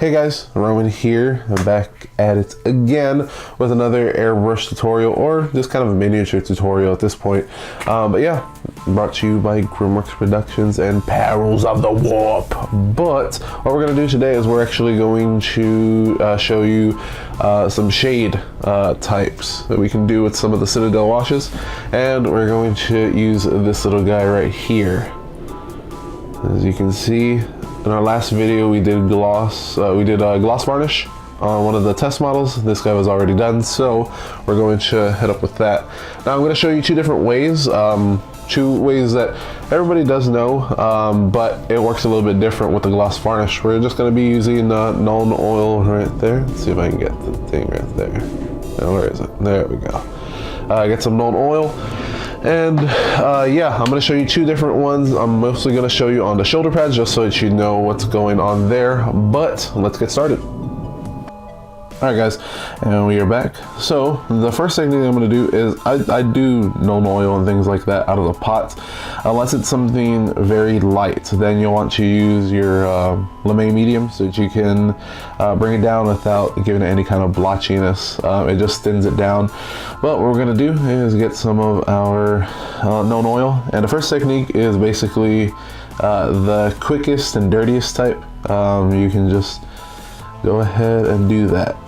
Hey guys, Roman here. I'm back at it again with another airbrush tutorial, or just kind of a miniature tutorial at this point. But yeah, brought to you by Grimworks Productions and Perils of the Warp. But what we're going to do today is we're actually going to show you some shade types that we can do with some of the Citadel washes. And we're going to use this little guy right here. As you can see, in our last video we did gloss varnish on one of the test models. This guy was already done, so we're going to head up with that. Now I'm going to show you two different ways, two ways that everybody does know, but it works a little bit different with the gloss varnish. We're just going to be using Nuln oil right there. Let's see if I can get the thing right there. Now, where is it? There we go. Get some Nuln oil. And yeah, I'm going to show you two different ones. I'm mostly going to show you on the shoulder pads just so that you know what's going on there. But let's get started. Alright guys, and we are back. So the first thing I'm going to do is I do Nuln oil and things like that out of the pot. Unless it's something very light, then you'll want to use your Lame medium so that you can bring it down without giving it any kind of blotchiness. It just thins it down. But what we're going to do is get some of our Nuln oil. And the first technique is basically the quickest and dirtiest type. You can just go ahead and do that.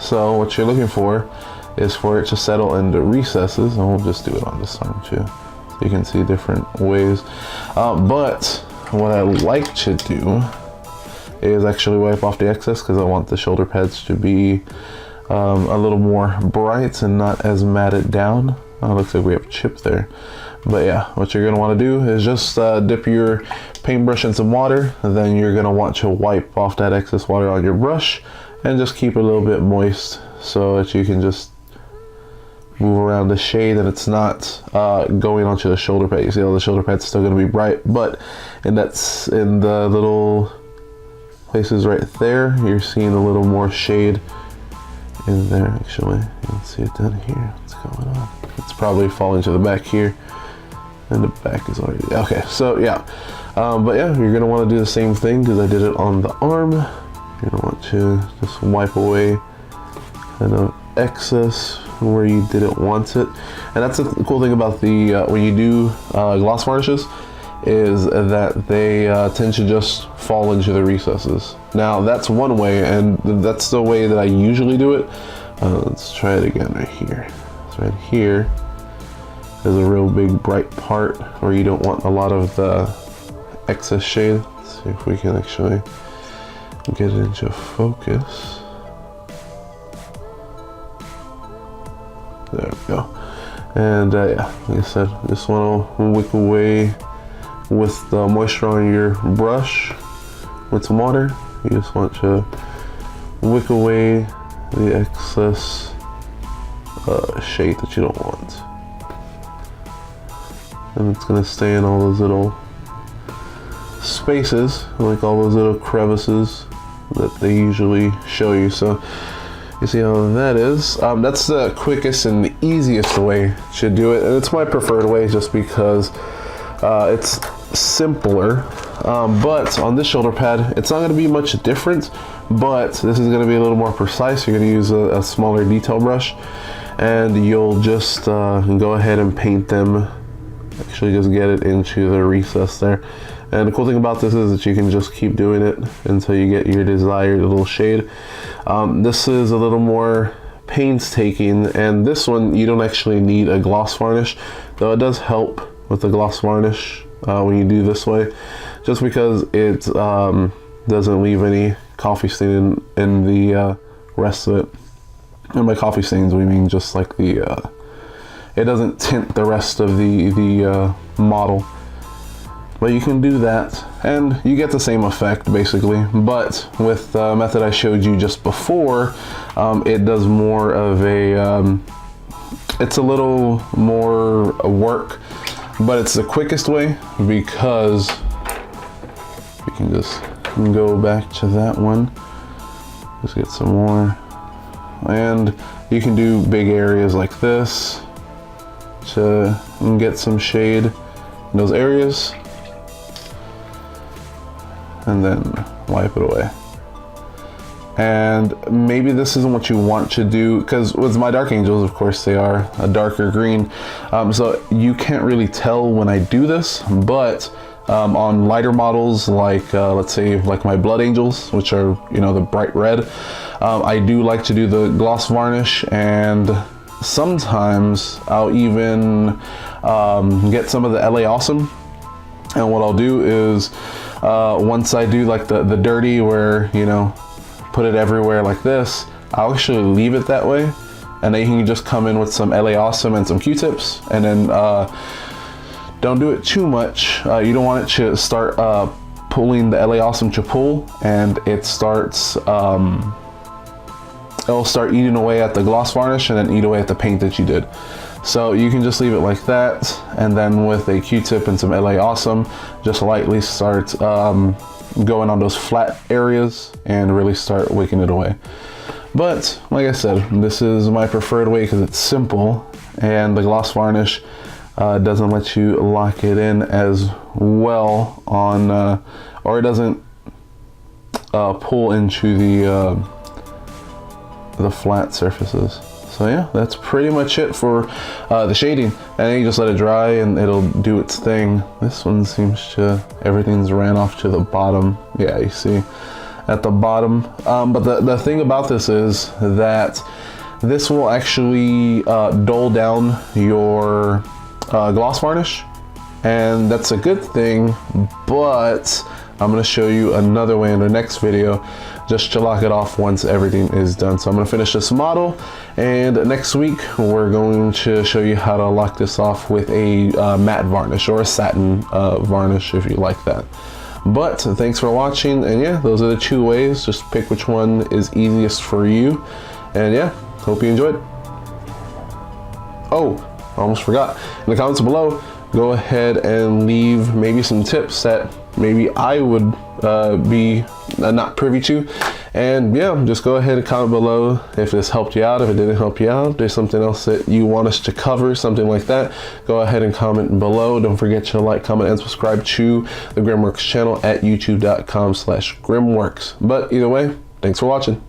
So what you're looking for is for it to settle in the recesses, and we'll just do it on this arm too, so you can see different ways. But what I like to do is actually wipe off the excess, because I want the shoulder pads to be a little more bright and not as matted down. Oh, looks like we have a chip there. But yeah, what you're going to want to do is just dip your paintbrush in some water, and then you're going to want to wipe off that excess water on your brush and just keep it a little bit moist so that you can just move around the shade and it's not going onto the shoulder pad. You see all the shoulder pads still going to be bright, but in the little places right there, you're seeing a little more shade in there. Actually, you can see it down here. What's going on? It's probably falling to the back here. And the back is already, okay, so yeah. But yeah, you're gonna wanna do the same thing because I did it on the arm. You're gonna want to just wipe away kind of excess where you didn't want it. And that's the cool thing about the, when you do gloss varnishes, is that they tend to just fall into the recesses. Now that's one way, and that's the way that I usually do it. Let's try it again right here. So right here, there's a real big bright part where you don't want a lot of the excess shade. Let's see if we can actually get it into focus. There we go. And yeah, like I said, just want to wick away with the moisture on your brush with some water. You just want to wick away the excess shade that you don't want. And it's going to stay in all those little spaces, like all those little crevices that they usually show you. So you see how that is. That's the quickest and the easiest way to do it, and it's my preferred way just because it's simpler. But on this shoulder pad, it's not going to be much different, but this is going to be a little more precise. You're going to use a smaller detail brush, and you'll just go ahead and paint them. Actually just get it into the recess there. And the cool thing about this is that you can just keep doing it until you get your desired little shade. This is a little more painstaking, and this one you don't actually need a gloss varnish, though it does help with the gloss varnish when you do this way, just because it doesn't leave any coffee stain in the rest of it. And by coffee stains we mean just like the it doesn't tint the rest of the model. But you can do that and you get the same effect basically, but with the method I showed you just before, it does more of a it's a little more work, but it's the quickest way because we can just go back to that one, just get some more, and you can do big areas like this to get some shade in those areas, and then wipe it away. and maybe this isn't what you want to do, because with my Dark Angels, of course, they are a darker green, so you can't really tell when I do this, but on lighter models like let's say like my Blood Angels, which are, you know, the bright red, I do like to do the gloss varnish, and sometimes I'll even get some of the LA Awesome, and what I'll do is once I do like the dirty, where, you know, put it everywhere like this, I'll actually leave it that way, and then you can just come in with some LA Awesome and some Q-tips, and then don't do it too much. You don't want it to start pulling the LA Awesome to pull, and it starts it'll start eating away at the gloss varnish and then eat away at the paint that you did. So you can just leave it like that, and then with a Q-tip and some LA Awesome, just lightly start going on those flat areas and really start wicking it away. But like I said, this is my preferred way because it's simple, and the gloss varnish doesn't let you lock it in as well on, or it doesn't pull into the flat surfaces. So yeah, that's pretty much it for the shading, and then you just let it dry and it'll do its thing. This one seems to, everything's ran off to the bottom. Yeah, you see at the bottom. But the thing about this is that this will actually dull down your gloss varnish, and that's a good thing, but I'm going to show you another way in the next video just to lock it off once everything is done. So I'm going to finish this model, and next week we're going to show you how to lock this off with a matte varnish or a satin varnish if you like that. But thanks for watching, and yeah, those are the two ways. Just pick which one is easiest for you, and yeah, hope you enjoyed. Oh, I almost forgot. In the comments below, go ahead and leave maybe some tips that maybe I would be not privy to, and yeah, just go ahead and comment below if this helped you out. If it didn't help you out, if there's something else that you want us to cover, something like that, go ahead and comment below. Don't forget to like, comment, and subscribe to the Grimworks channel at youtube.com/Grimworks. But either way, thanks for watching.